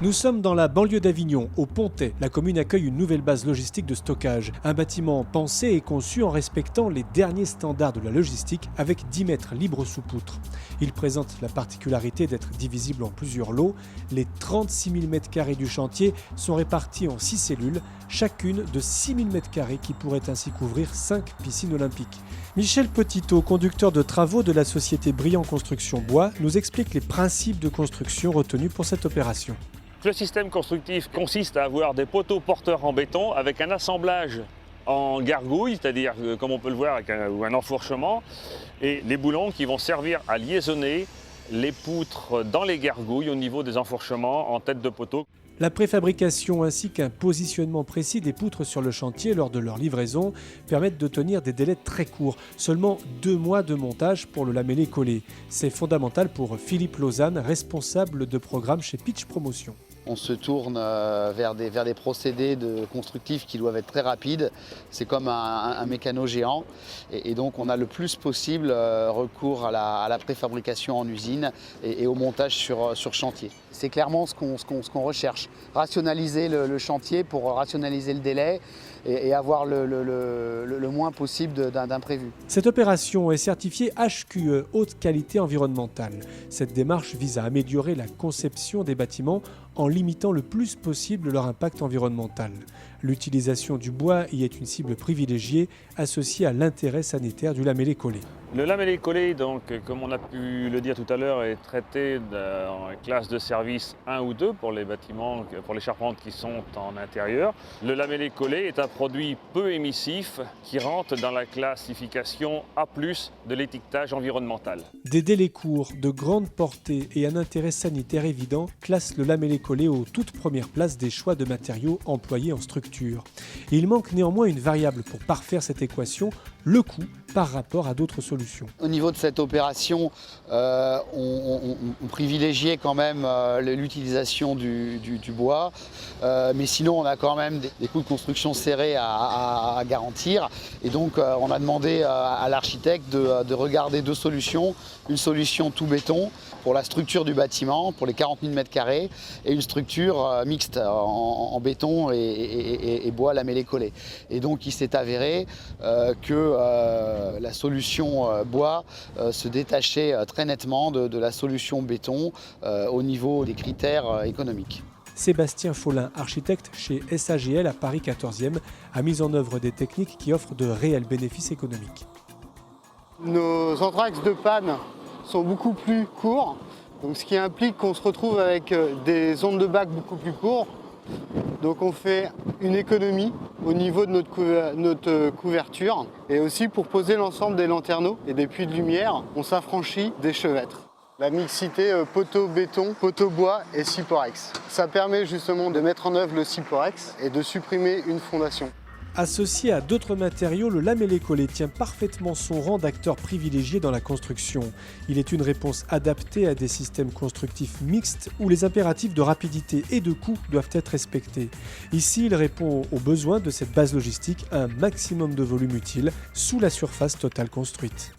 Nous sommes dans la banlieue d'Avignon, au Pontet. La commune accueille une nouvelle base logistique de stockage. Un bâtiment pensé et conçu en respectant les derniers standards de la logistique avec 10 mètres libres sous poutre. Il présente la particularité d'être divisible en plusieurs lots. Les 36 000 m² du chantier sont répartis en 6 cellules, chacune de 6 000 m² qui pourraient ainsi couvrir 5 piscines olympiques. Michel Petitot, conducteur de travaux de la société Brillant Construction Bois, nous explique les principes de construction retenus pour cette opération. Le système constructif consiste à avoir des poteaux porteurs en béton avec un assemblage en gargouille, c'est-à-dire comme on peut le voir avec un enfourchement, et les boulons qui vont servir à liaisonner les poutres dans les gargouilles au niveau des enfourchements en tête de poteau. La préfabrication ainsi qu'un positionnement précis des poutres sur le chantier lors de leur livraison permettent de tenir des délais très courts, seulement 2 mois de montage pour le lamellé collé. C'est fondamental pour Philippe Lausanne, responsable de programme chez Pitch Promotion. On se tourne vers des procédés constructifs qui doivent être très rapides. C'est comme un mécano géant. Et donc on a le plus possible recours à la préfabrication en usine et au montage sur chantier. C'est clairement ce qu'on recherche. Rationaliser le chantier pour rationaliser le délai et avoir le moins possible d'imprévus. Cette opération est certifiée HQE, haute qualité environnementale. Cette démarche vise à améliorer la conception des bâtiments en limitant le plus possible leur impact environnemental. L'utilisation du bois y est une cible privilégiée associée à l'intérêt sanitaire du lamellé collé. Le lamellé collé, donc, comme on a pu le dire tout à l'heure, est traité en classe de service 1 ou 2 pour les bâtiments, pour les charpentes qui sont en intérieur. Le lamellé collé est un produit peu émissif qui rentre dans la classification A+ de l'étiquetage environnemental. Des délais courts, de grande portée et un intérêt sanitaire évident classent le lamellé collé aux toutes premières places des choix de matériaux employés en structure. Il manque néanmoins une variable pour parfaire cette équation, le coût par rapport à d'autres solutions. Au niveau de cette opération, on privilégiait quand même l'utilisation du bois, mais sinon on a quand même des coûts de construction serrés à garantir. Et donc on a demandé à l'architecte de regarder 2 solutions. Une solution tout béton pour la structure du bâtiment, pour les 40 000 m², et une structure mixte en béton et bois lamellé collé. Et donc il s'est avéré que la solution bois se détachait très nettement de la solution béton au niveau des critères économiques. Sébastien Follin, architecte chez SAGL à Paris 14e, a mis en œuvre des techniques qui offrent de réels bénéfices économiques. Nos entr'axes de panne sont beaucoup plus courts, donc ce qui implique qu'on se retrouve avec des ondes de bac beaucoup plus courtes. Donc on fait une économie au niveau de notre couverture, et aussi pour poser l'ensemble des lanterneaux et des puits de lumière, on s'affranchit des chevêtres. La mixité poteau béton, poteau bois et Cyporex. Ça permet justement de mettre en œuvre le Cyporex et de supprimer une fondation. Associé à d'autres matériaux, le lamellé collé tient parfaitement son rang d'acteur privilégié dans la construction. Il est une réponse adaptée à des systèmes constructifs mixtes où les impératifs de rapidité et de coût doivent être respectés. Ici, il répond aux besoins de cette base logistique, un maximum de volume utile sous la surface totale construite.